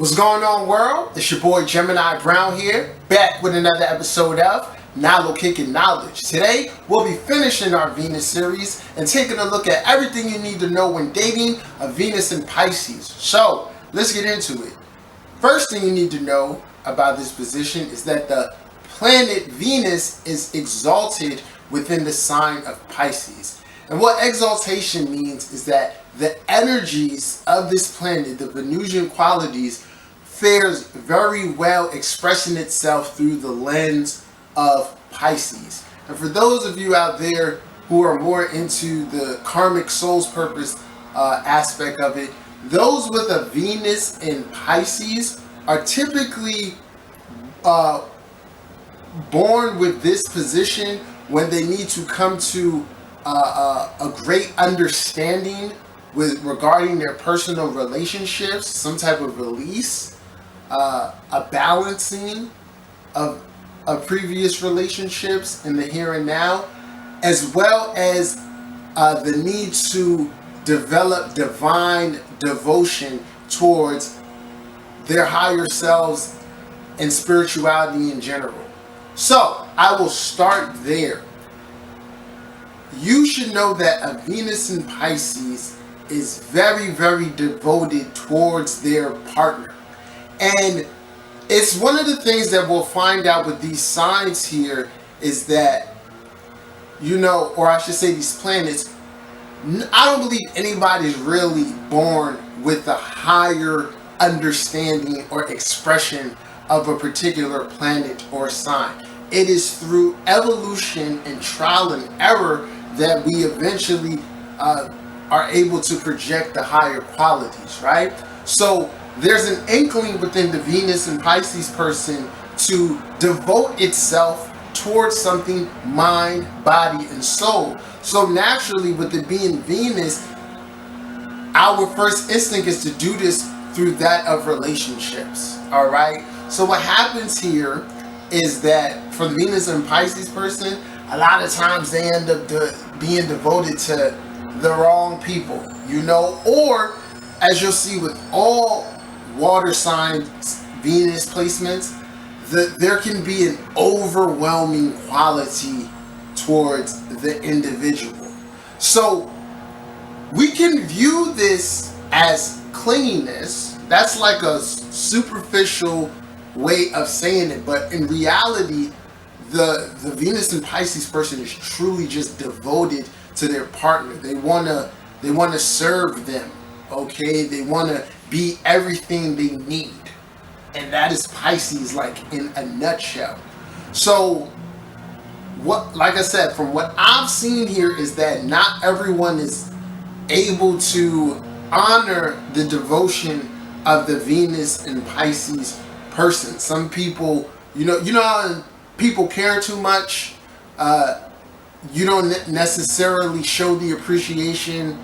What's going on, world? It's your boy Gemini Brown here, back with another episode of 𝐦𝐨𝐬𝐞. Today, we'll be finishing our Venus series and taking a look at everything you need to know when dating a Venus in Pisces. So, let's get into it. First thing you need to know about this position is that the planet Venus is exalted within the sign of Pisces. And what exaltation means is that the energies of this planet, the Venusian qualities, fares very well expressing itself through the lens of Pisces. And for those of you out there who are more into the karmic soul's purpose aspect of it, those with a Venus in Pisces are typically born with this position when they need to come to a great understanding regarding their personal relationships, some type of release, a balancing of previous relationships in the here and now, as well as the need to develop divine devotion towards their higher selves and spirituality in general. So I will start there. You should know that a Venus in Pisces is very, very devoted towards their partner. And it's one of the things that we'll find out with these signs here is that, or I should say these planets, I don't believe anybody's really born with a higher understanding or expression of a particular planet or sign. It is through evolution and trial and error that we eventually are able to project the higher qualities, right? So there's an inkling within the Venus and Pisces person to devote itself towards something mind, body, and soul. So naturally, with it being Venus, our first instinct is to do this through that of relationships, all right? So what happens here is that for the Venus and Pisces person, a lot of times they end up being devoted to the wrong people, or as you'll see with all water signs Venus placements, there can be an overwhelming quality towards the individual. So we can view this as clinginess. That's like a superficial way of saying it, but in reality, the Venus and Pisces person is truly just devoted to their partner. They wanna serve them, okay? They wanna be everything they need, and that is Pisces, like in a nutshell. So, like I said, from what I've seen here is that not everyone is able to honor the devotion of the Venus and Pisces person. Some people, how people care too much. You don't necessarily show the appreciation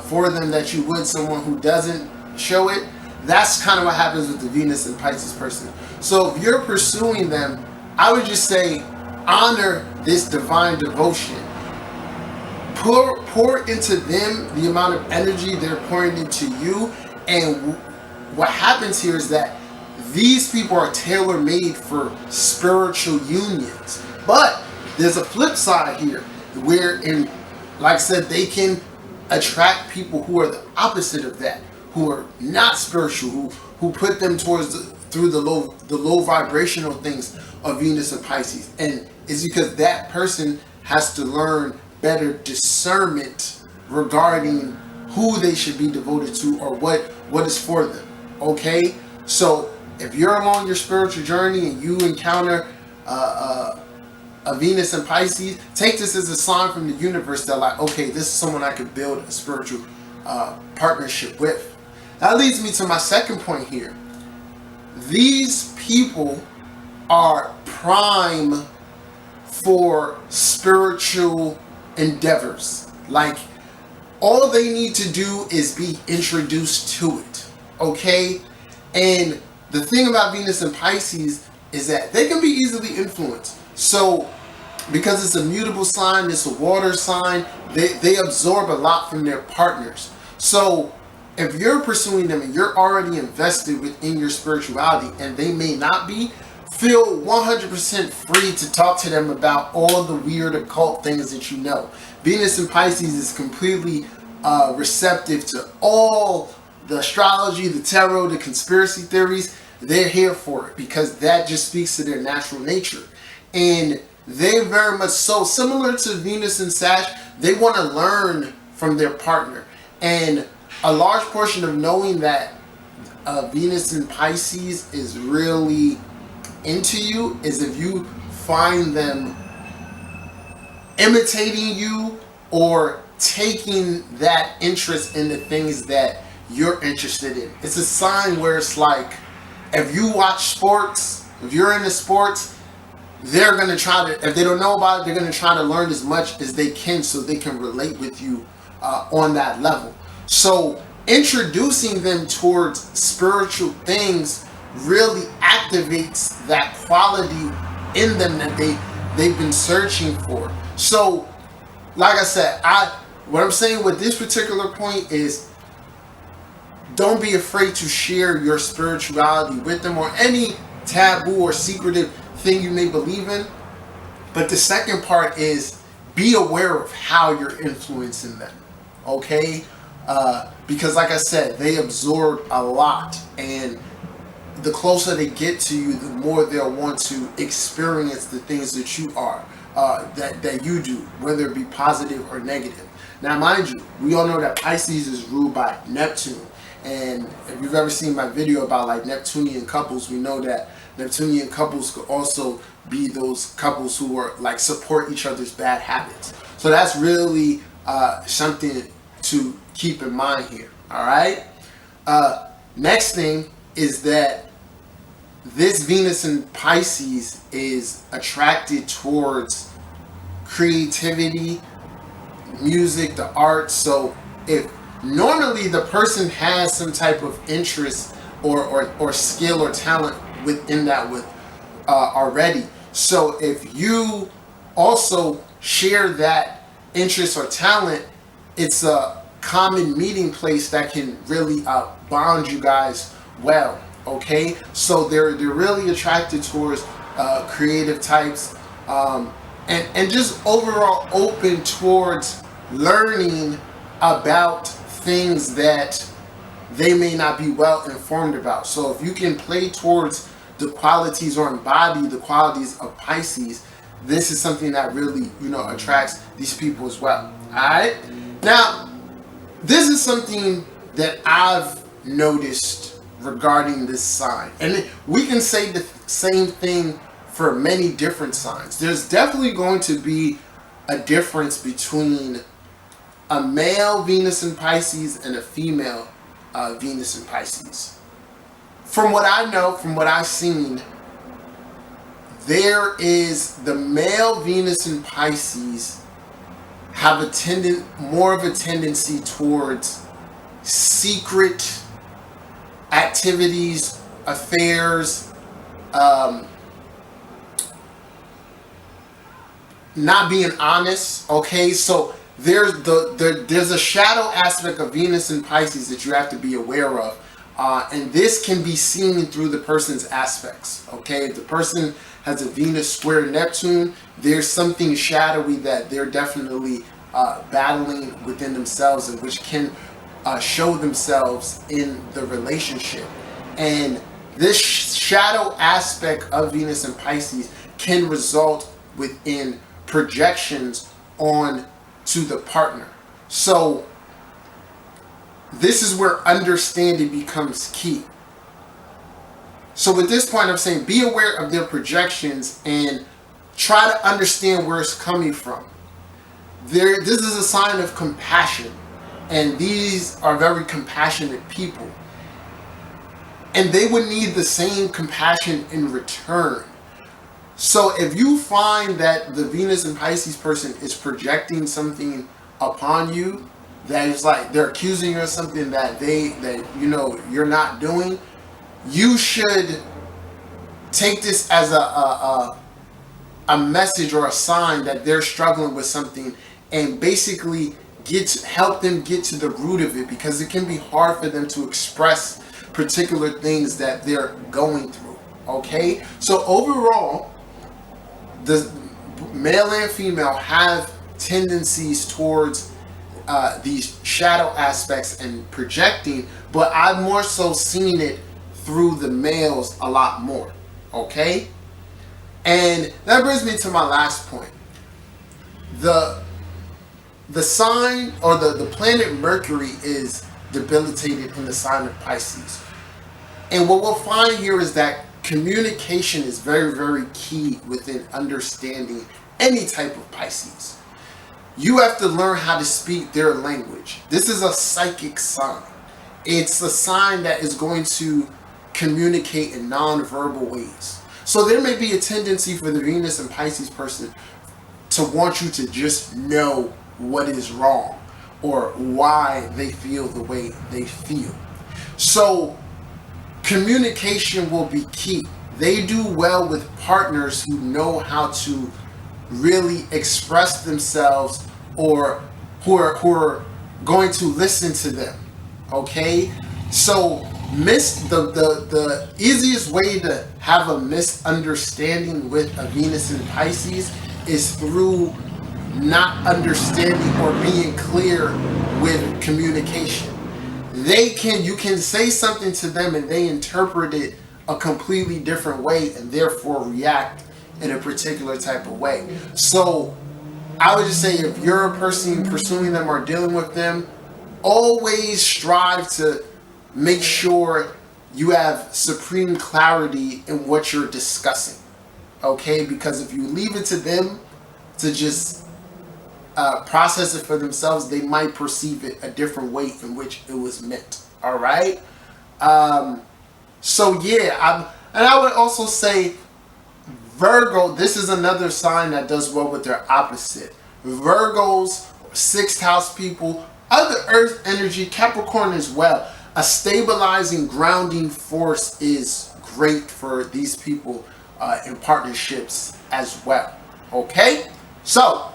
for them that you would someone who doesn't show it. That's kind of what happens with the Venus and Pisces person. So if you're pursuing them, I would just say honor this divine devotion. Pour into them the amount of energy they're pouring into you. And what happens here is that these people are tailor-made for spiritual unions. But there's a flip side here, where, like I said, they can attract people who are the opposite of that, who are not spiritual, who put them through the low vibrational things of Venus and Pisces. And it's because that person has to learn better discernment regarding who they should be devoted to or what is for them. Okay? So if you're along your spiritual journey and you encounter a Venus and Pisces, take this as a sign from the universe that, like, okay, this is someone I could build a spiritual partnership with. That leads me to my second point here. These people are prime for spiritual endeavors. Like, all they need to do is be introduced to it, okay? And the thing about Venus and Pisces is that they can be easily influenced. So, because it's a mutable sign, it's a water sign, they absorb a lot from their partners. So, if you're pursuing them and you're already invested within your spirituality and they may not be, feel 100% free to talk to them about all the weird occult things that you know. Venus in Pisces is completely receptive to all the astrology, the tarot, the conspiracy theories. They're here for it because that just speaks to their natural nature. And they very much so, similar to Venus and Sag, they want to learn from their partner. And a large portion of knowing that Venus in Pisces is really into you is if you find them imitating you or taking that interest in the things that you're interested in. It's a sign where it's like, if you watch sports, if you're into sports, they're going to try to, if they don't know about it, they're going to try to learn as much as they can so they can relate with you on that level. So introducing them towards spiritual things really activates that quality in them that they've been searching for. So, like I said, what I'm saying with this particular point is, don't be afraid to share your spirituality with them or any taboo or secretive thing you may believe in. But the second part is, be aware of how you're influencing them. Okay? Because like I said, they absorb a lot, and the closer they get to you, the more they'll want to experience the things that you are, that you do, whether it be positive or negative. Now, mind you, we all know that Pisces is ruled by Neptune. And if you've ever seen my video about like Neptunian couples, we know that Neptunian couples could also be those couples who are like support each other's bad habits. So that's really something to keep in mind here. All right. Next thing is that this Venus in Pisces is attracted towards creativity, music, the arts. So if normally the person has some type of interest or skill or talent within that with already. So if you also share that interest or talent, it's a common meeting place that can really bond you guys well. Okay, so they're really attracted towards creative types, and just overall open towards learning about things that they may not be well informed about. So if you can play towards the qualities or embody the qualities of Pisces, this is something that really, attracts these people as well. All right. Now, this is something that I've noticed regarding this sign, and we can say the same thing for many different signs. There's definitely going to be a difference between a male Venus in Pisces and a female Venus in Pisces. From what I know, from what I've seen, there is the male Venus in Pisces have more of a tendency towards secret activities, affairs, not being honest. Okay, so there's a shadow aspect of Venus in Pisces that you have to be aware of, and this can be seen through the person's aspects. Okay, if the person has a Venus square Neptune, there's something shadowy that they're definitely battling within themselves, and which can show themselves in the relationship. And this shadow aspect of Venus and Pisces can result within projections on to the partner. So this is where understanding becomes key. So at this point, I'm saying be aware of their projections and try to understand where it's coming from. This is a sign of compassion, and these are very compassionate people, and they would need the same compassion in return. So if you find that the Venus and Pisces person is projecting something upon you that is like they're accusing you of something that you're not doing, you should take this as a message or a sign that they're struggling with something, and basically help them get to the root of it, because it can be hard for them to express particular things that they're going through. Okay, so overall, the male and female have tendencies towards these shadow aspects and projecting, but I've more so seen it through the males a lot more. Okay, and that brings me to my last point. The sign, or the planet Mercury, is debilitated in the sign of Pisces. And what we'll find here is that communication is very, very key within understanding any type of Pisces. You have to learn how to speak their language. This is a psychic sign. It's a sign that is going to communicate in non-verbal ways. So there may be a tendency for the Venus and Pisces person to want you to just know what is wrong or why they feel the way they feel. So communication will be key. They do well with partners who know how to really express themselves, or who are going to listen to them. Okay, so the easiest way to have a misunderstanding with a Venus in Pisces is through not understanding or being clear with communication. You can say something to them and they interpret it a completely different way, and therefore react in a particular type of way. So I would just say, if you're a person pursuing them or dealing with them, always strive to make sure you have supreme clarity in what you're discussing. Okay, because if you leave it to them to just process it for themselves, they might perceive it a different way in which it was meant. All right. So yeah, and I would also say Virgo. This is another sign that does well with their opposite. Virgos, sixth house people, other Earth energy, Capricorn as well. A stabilizing, grounding force is great for these people in partnerships as well. Okay, so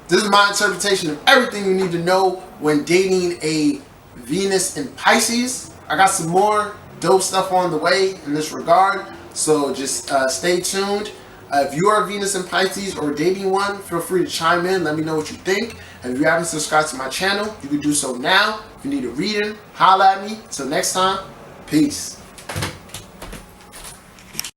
this is my interpretation of everything you need to know when dating a Venus in Pisces. I got some more dope stuff on the way in this regard, so just stay tuned. If you are a Venus in Pisces or dating one, feel free to chime in. Let me know what you think. And if you haven't subscribed to my channel, you can do so now. If you need a reading, holla at me. Till next time, peace.